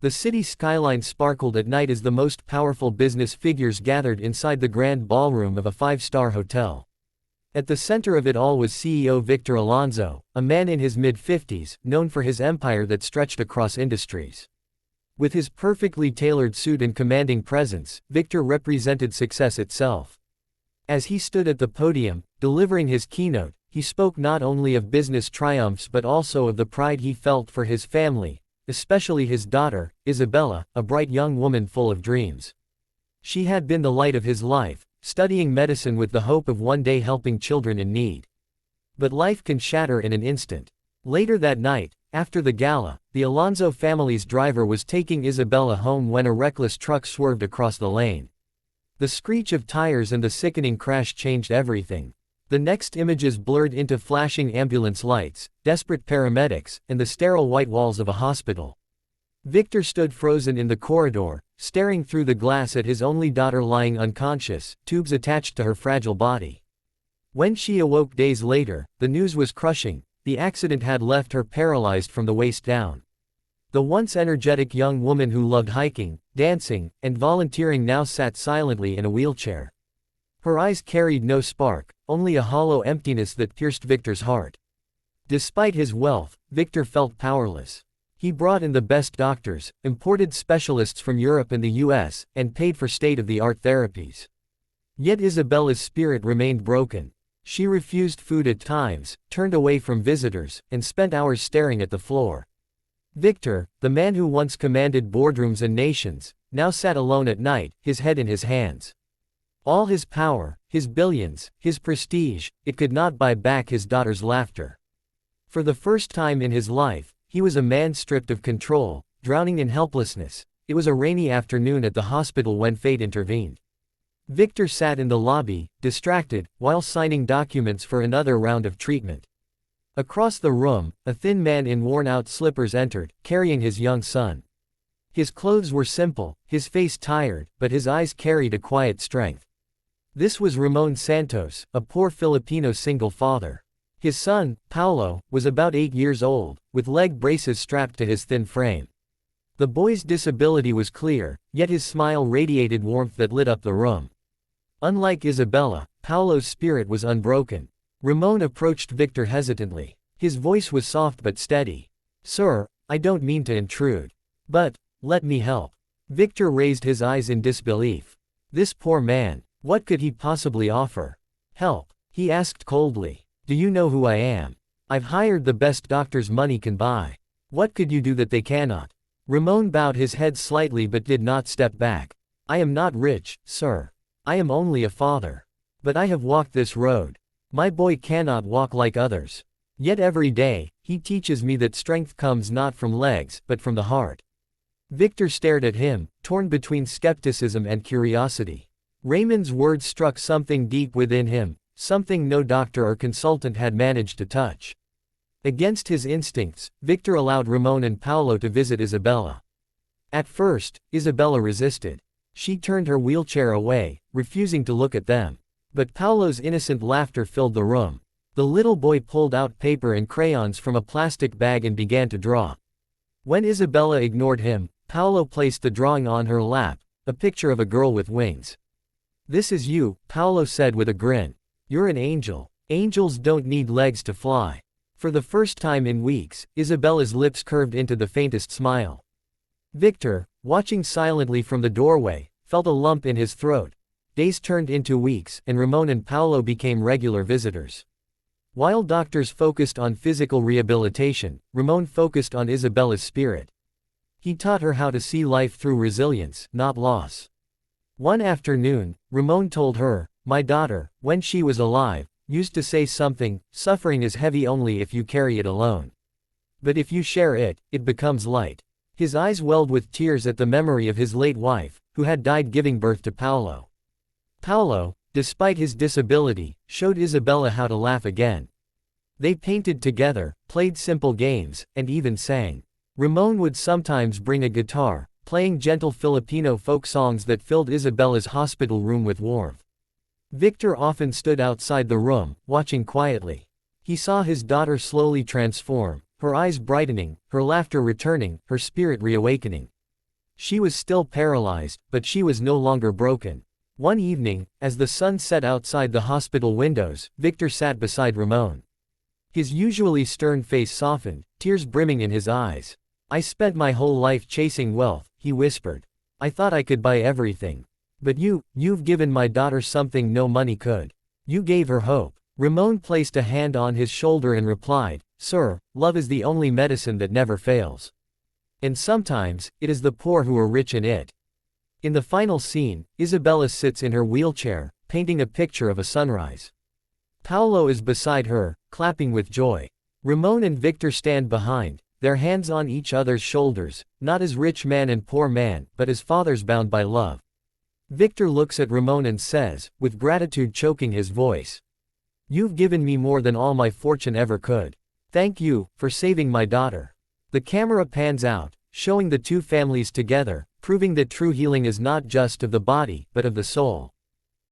The city skyline sparkled at night as the most powerful business figures gathered inside the grand ballroom of a five-star hotel. At the center of it all was CEO Victor Alonso, a man in his mid-50s, known for his empire that stretched across industries. With his perfectly tailored suit and commanding presence, Victor represented success itself. As he stood at the podium, delivering his keynote, he spoke not only of business triumphs but also of the pride he felt for his family, especially his daughter, Isabella, a bright young woman full of dreams. She had been the light of his life, studying medicine with the hope of one day helping children in need. But life can shatter in an instant. Later that night, after the gala, the Alonso family's driver was taking Isabella home when a reckless truck swerved across the lane. The screech of tires and the sickening crash changed everything. The next images blurred into flashing ambulance lights, desperate paramedics, and the sterile white walls of a hospital. Victor stood frozen in the corridor, staring through the glass at his only daughter lying unconscious, tubes attached to her fragile body. When she awoke days later, the news was crushing. The accident had left her paralyzed from the waist down. The once energetic young woman who loved hiking, dancing, and volunteering now sat silently in a wheelchair. Her eyes carried no spark, only a hollow emptiness that pierced Victor's heart. Despite his wealth, Victor felt powerless. He brought in the best doctors, imported specialists from Europe and the US, and paid for state-of-the-art therapies. Yet Isabella's spirit remained broken. She refused food at times, turned away from visitors, and spent hours staring at the floor. Victor, the man who once commanded boardrooms and nations, now sat alone at night, his head in his hands. All his power, his billions, his prestige, it could not buy back his daughter's laughter. For the first time in his life, he was a man stripped of control, drowning in helplessness. It was a rainy afternoon at the hospital when fate intervened. Victor sat in the lobby, distracted, while signing documents for another round of treatment. Across the room, a thin man in worn-out slippers entered, carrying his young son. His clothes were simple, his face tired, but his eyes carried a quiet strength. This was Ramon Santos, a poor Filipino single father. His son, Paulo, was about 8 years old, with leg braces strapped to his thin frame. The boy's disability was clear, yet his smile radiated warmth that lit up the room. Unlike Isabella, Paulo's spirit was unbroken. Ramon approached Victor hesitantly. His voice was soft but steady. "Sir, I don't mean to intrude. But, let me help." Victor raised his eyes in disbelief. This poor man, what could he possibly offer? "Help?" he asked coldly. "Do you know who I am? I've hired the best doctors money can buy. What could you do that they cannot?" Ramon bowed his head slightly but did not step back. "I am not rich, sir. I am only a father. But I have walked this road. My boy cannot walk like others. Yet every day, he teaches me that strength comes not from legs, but from the heart." Victor stared at him, torn between skepticism and curiosity. Raymond's words struck something deep within him, something no doctor or consultant had managed to touch. Against his instincts, Victor allowed Ramon and Paulo to visit Isabella. At first, Isabella resisted. She turned her wheelchair away, refusing to look at them. But Paulo's innocent laughter filled the room. The little boy pulled out paper and crayons from a plastic bag and began to draw. When Isabella ignored him, Paulo placed the drawing on her lap, a picture of a girl with wings. "This is you," Paulo said with a grin. "You're an angel. Angels don't need legs to fly." For the first time in weeks, Isabella's lips curved into the faintest smile. Victor, watching silently from the doorway, felt a lump in his throat. Days turned into weeks, and Ramon and Paulo became regular visitors. While doctors focused on physical rehabilitation, Ramon focused on Isabella's spirit. He taught her how to see life through resilience, not loss. One afternoon, Ramon told her, "My daughter, when she was alive, used to say something, suffering is heavy only if you carry it alone. But if you share it, it becomes light." His eyes welled with tears at the memory of his late wife, who had died giving birth to Paulo. Paulo, despite his disability, showed Isabella how to laugh again. They painted together, played simple games, and even sang. Ramon would sometimes bring a guitar, playing gentle Filipino folk songs that filled Isabella's hospital room with warmth. Victor often stood outside the room, watching quietly. He saw his daughter slowly transform, her eyes brightening, her laughter returning, her spirit reawakening. She was still paralyzed, but she was no longer broken. One evening, as the sun set outside the hospital windows, Victor sat beside Ramon. His usually stern face softened, tears brimming in his eyes. "I spent my whole life chasing wealth," he whispered. "I thought I could buy everything. But you've given my daughter something no money could. You gave her hope." Ramon placed a hand on his shoulder and replied, "Sir, love is the only medicine that never fails. And sometimes, it is the poor who are rich in it." In the final scene, Isabella sits in her wheelchair, painting a picture of a sunrise. Paolo is beside her, clapping with joy. Ramon and Victor stand behind, their hands on each other's shoulders, not as rich man and poor man, but as fathers bound by love. Victor looks at Ramon and says, with gratitude choking his voice, "You've given me more than all my fortune ever could. Thank you, for saving my daughter." The camera pans out, showing the two families together, proving that true healing is not just of the body, but of the soul.